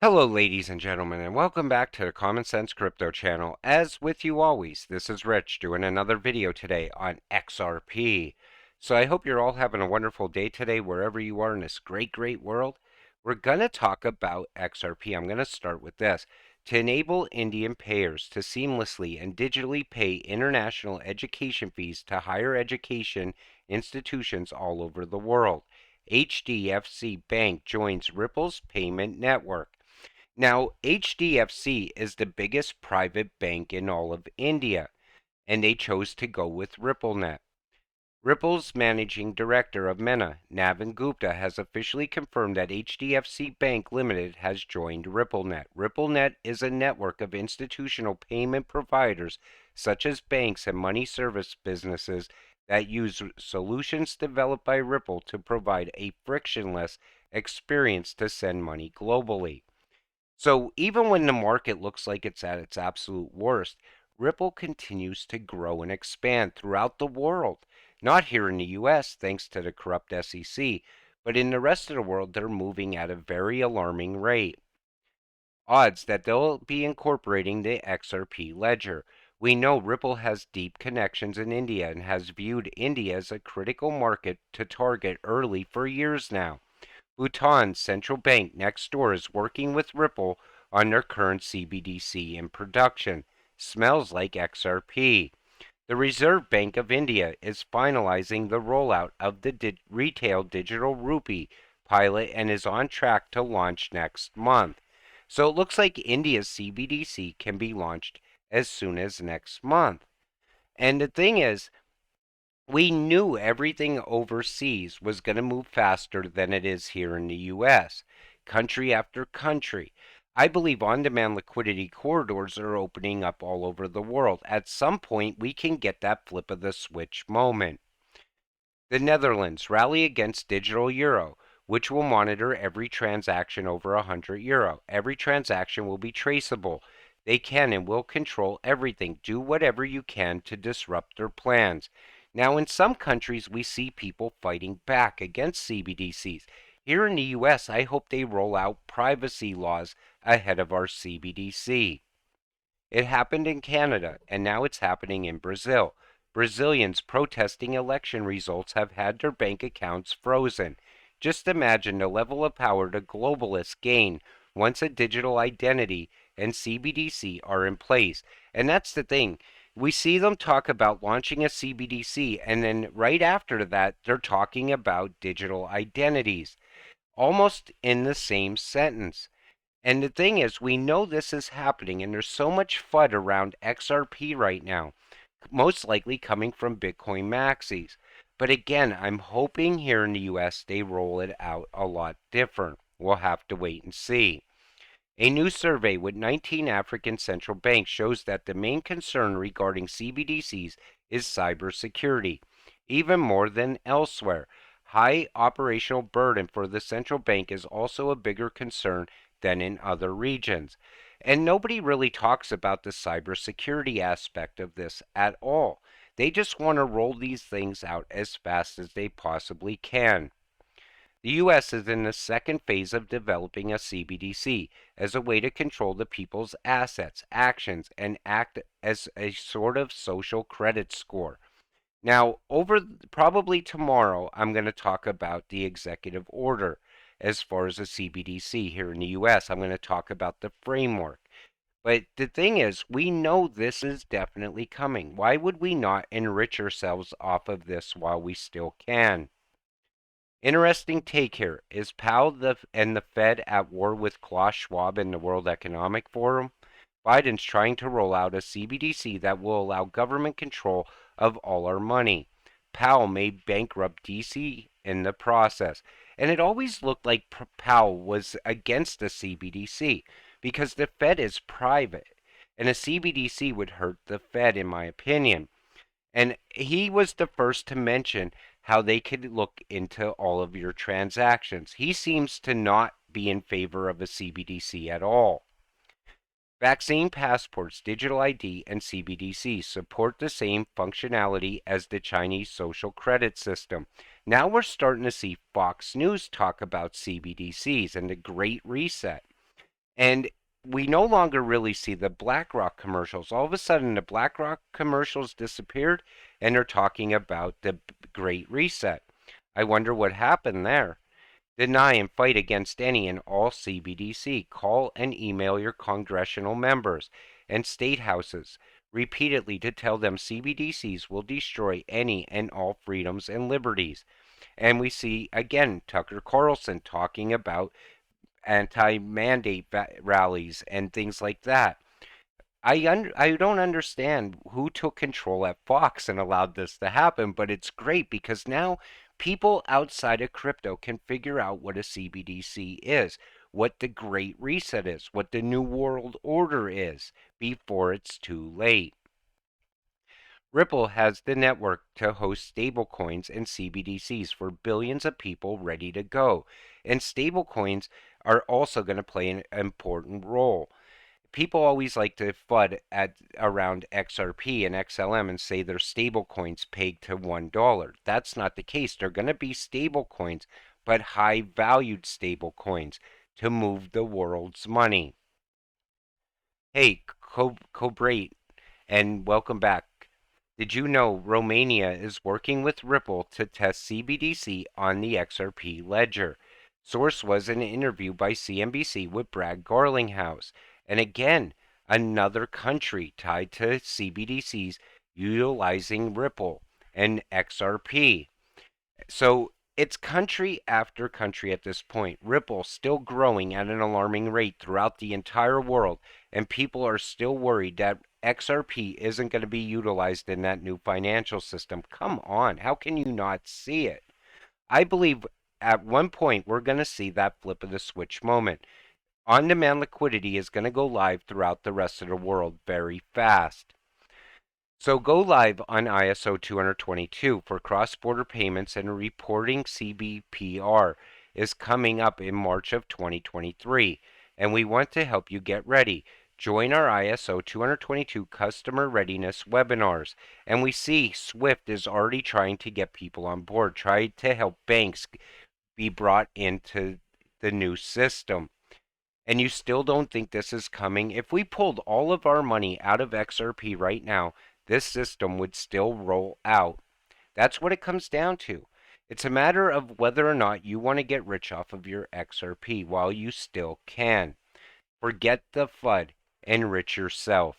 Hello, ladies and gentlemen, and welcome back to the Common Sense Crypto channel. As with you always, this is Rich doing another video today on XRP. So I hope you're all having a wonderful day today, wherever you are in this great world. We're going to talk about XRP. I'm going to start with this. To enable Indian payers to seamlessly and digitally pay international education fees to higher education institutions all over the world, HDFC Bank joins Ripple's payment network. Now, HDFC is the biggest private bank in all of India, and they chose to go with RippleNet. Ripple's managing director of MENA, Navin Gupta, has officially confirmed that HDFC Bank Limited has joined RippleNet. RippleNet is a network of institutional payment providers such as banks and money service businesses that use solutions developed by Ripple to provide a frictionless experience to send money globally. So even when the market looks like it's at its absolute worst, Ripple continues to grow and expand throughout the world. Not here in the US, thanks to the corrupt SEC, but in the rest of the world, they're moving at a very alarming rate. Odds that they'll be incorporating the XRP ledger. We know Ripple has deep connections in India and has viewed India as a critical market to target early for years now. Bhutan's central bank next door is working with Ripple on their current CBDC in production. Smells like XRP. The Reserve Bank of India is finalizing the rollout of the retail digital rupee pilot and is on track to launch next month. So it looks like India's CBDC can be launched as soon as next month. And the thing is, we knew everything overseas was going to move faster than it is here in the US, country after country. I believe on-demand liquidity corridors are opening up all over the world. At some point, we can get that flip of the switch moment. The Netherlands rally against digital euro, which will monitor every transaction over 100 euro. Every transaction will be traceable. They can and will control everything. Do whatever you can to disrupt their plans. Now, in some countries, we see people fighting back against CBDCs. Here in the US, I hope they roll out privacy laws ahead of our CBDC. It happened in Canada, and now it's happening in Brazil. Brazilians protesting election results have had their bank accounts frozen. Just imagine the level of power the globalists gain once a digital identity and CBDC are in place. And that's the thing. We see them talk about launching a CBDC, and then right after that, they're talking about digital identities, almost in the same sentence. And the thing is, we know this is happening, and there's so much FUD around XRP right now, most likely coming from Bitcoin maxis. But again, I'm hoping here in the US they roll it out a lot different. We'll have to wait and see. A new survey with 19 African central banks shows that the main concern regarding CBDCs is cybersecurity, even more than elsewhere. High operational burden for the central bank is also a bigger concern than in other regions. And nobody really talks about the cybersecurity aspect of this at all. They just want to roll these things out as fast as they possibly can. The U.S. is in the second phase of developing a CBDC as a way to control the people's assets, actions, and act as a sort of social credit score. Now, probably tomorrow, I'm going to talk about the executive order as far as the CBDC here in the U.S. I'm going to talk about the framework. But the thing is, we know this is definitely coming. Why would we not enrich ourselves off of this while we still can? Interesting take here. Is Powell and the Fed at war with Klaus Schwab and the World Economic Forum? Biden's trying to roll out a CBDC that will allow government control of all our money. Powell may bankrupt DC in the process. And it always looked like Powell was against the CBDC because the Fed is private. And a CBDC would hurt the Fed, in my opinion. And he was the first to mention how they could look into all of your transactions. He seems to not be in favor of a CBDC at all. Vaccine passports, digital ID, and CBDC support the same functionality as the Chinese social credit system. Now we're starting to see Fox News talk about CBDCs and the Great Reset. And we no longer really see the BlackRock commercials. All of a sudden, the BlackRock commercials disappeared and they're talking about the Great Reset. I wonder what happened there. Deny and fight against any and all CBDC. Call and email your congressional members and state houses repeatedly to tell them CBDCs will destroy any and all freedoms and liberties. And we see again Tucker Carlson talking about anti-mandate rallies and things like that. I don't understand who took control at Fox and allowed this to happen, but it's great because now people outside of crypto can figure out what a CBDC is, what the Great Reset is, what the New World Order is before it's too late. Ripple has the network to host stablecoins and CBDCs for billions of people ready to go. And stablecoins are also going to play an important role. People always like to FUD at around XRP and XLM and say they're stablecoins pegged to $1. That's not the case. They're going to be stablecoins, but high valued stablecoins to move the world's money. Hey, Cobrate, and welcome back. Did you know Romania is working with Ripple to test CBDC on the XRP ledger? Source was an interview by CNBC with Brad Garlinghouse. And again, another country tied to CBDCs utilizing Ripple and XRP. So it's country after country at this point. Ripple still growing at an alarming rate throughout the entire world, and people are still worried that XRP isn't going to be utilized in that new financial system. Come on, how can you not see it? I believe at one point we're going to see that flip of the switch moment. On-demand liquidity is going to go live throughout the rest of the world very fast. So go live on ISO 222 for cross-border payments, and reporting CBPR is coming up in March of 2023, and we want to help you get ready. Join our ISO 222 customer readiness webinars, and we see Swift is already trying to get people on board, trying to help banks be brought into the new system. And you still don't think this is coming? If we pulled all of our money out of XRP right now, this system would still roll out. That's what it comes down to. It's a matter of whether or not you want to get rich off of your XRP while you still can. Forget the FUD, enrich yourself.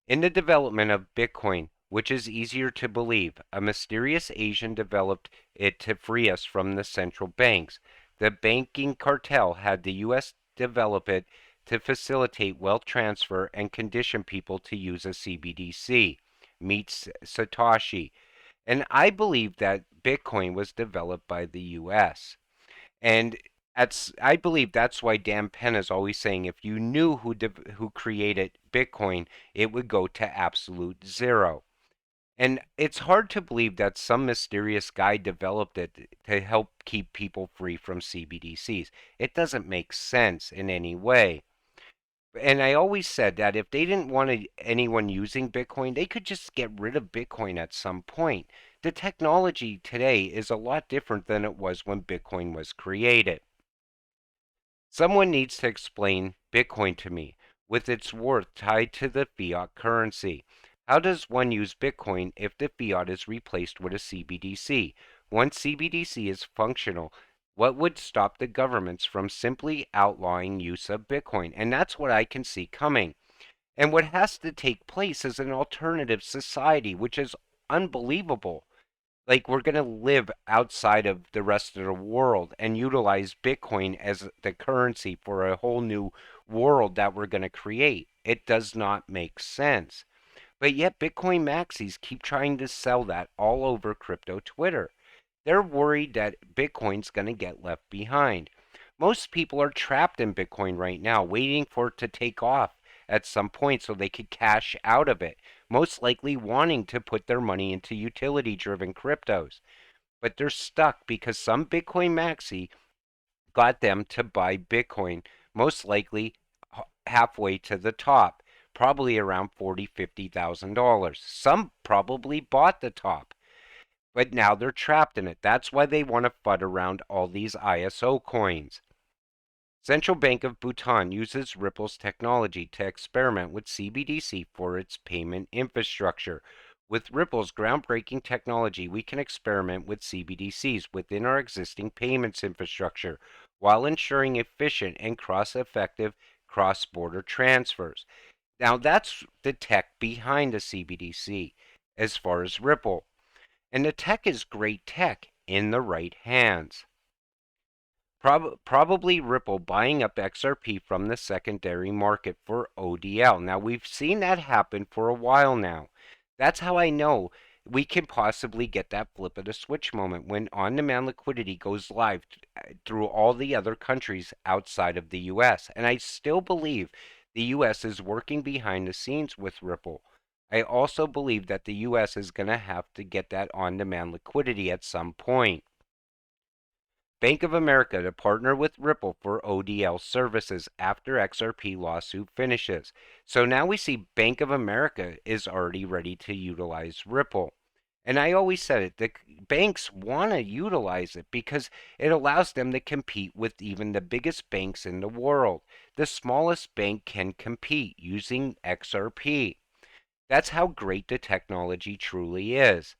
In the development of Bitcoin, which is easier to believe, a mysterious Asian developed it to free us from the central banks. The banking cartel had the U.S. develop it to facilitate wealth transfer and condition people to use a CBDC. Meet Satoshi. And I believe that Bitcoin was developed by the U.S. And I believe that's why Dan Penn is always saying if you knew who created Bitcoin, it would go to absolute zero. And it's hard to believe that some mysterious guy developed it to help keep people free from CBDCs. It doesn't make sense in any way. And I always said that if they didn't want anyone using Bitcoin, they could just get rid of Bitcoin at some point. The technology today is a lot different than it was when Bitcoin was created. Someone needs to explain Bitcoin to me, with its worth tied to the fiat currency. How does one use Bitcoin if the fiat is replaced with a CBDC? Once CBDC is functional, what would stop the governments from simply outlawing use of Bitcoin? And that's what I can see coming. And what has to take place is an alternative society, which is unbelievable. Like, we're going to live outside of the rest of the world and utilize Bitcoin as the currency for a whole new world that we're going to create. It does not make sense. But yet Bitcoin maxis keep trying to sell that all over crypto Twitter. They're worried that Bitcoin's going to get left behind. Most people are trapped in Bitcoin right now, waiting for it to take off at some point so they could cash out of it, most likely wanting to put their money into utility-driven cryptos. But they're stuck because some Bitcoin maxi got them to buy Bitcoin, most likely halfway to the top, probably around $40,000-$50,000. Some probably bought the top, but now they're trapped in it. That's why they want to FUD around all these ISO coins. Central Bank of Bhutan uses Ripple's technology to experiment with CBDC for its payment infrastructure. With Ripple's groundbreaking technology, we can experiment with CBDCs within our existing payments infrastructure while ensuring efficient and cost-effective cross-border transfers. Now, that's the tech behind a CBDC as far as Ripple. And the tech is great tech in the right hands. Probably Ripple buying up XRP from the secondary market for ODL. Now, we've seen that happen for a while now. That's how I know we can possibly get that flip of the switch moment when on-demand liquidity goes live through all the other countries outside of the US. And I still believe the US is working behind the scenes with Ripple. I also believe that the US is going to have to get that on-demand liquidity at some point. Bank of America to partner with Ripple for ODL services after XRP lawsuit finishes. So now we see Bank of America is already ready to utilize Ripple. And I always said it, the banks want to utilize it because it allows them to compete with even the biggest banks in the world. The smallest bank can compete using XRP. That's how great the technology truly is.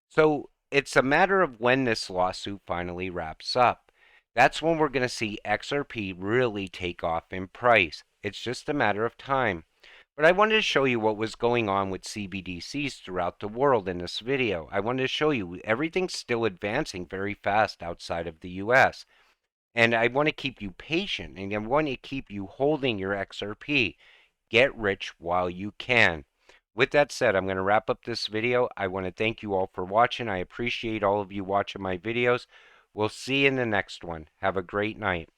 So it's a matter of when this lawsuit finally wraps up. That's when we're going to see XRP really take off in price. It's just a matter of time. But I wanted to show you what was going on with CBDCs throughout the world in this video. I wanted to show you everything's still advancing very fast outside of the US. And I want to keep you patient and I want to keep you holding your XRP. Get rich while you can. With that said, I'm going to wrap up this video. I want to thank you all for watching. I appreciate all of you watching my videos. We'll see you in the next one. Have a great night.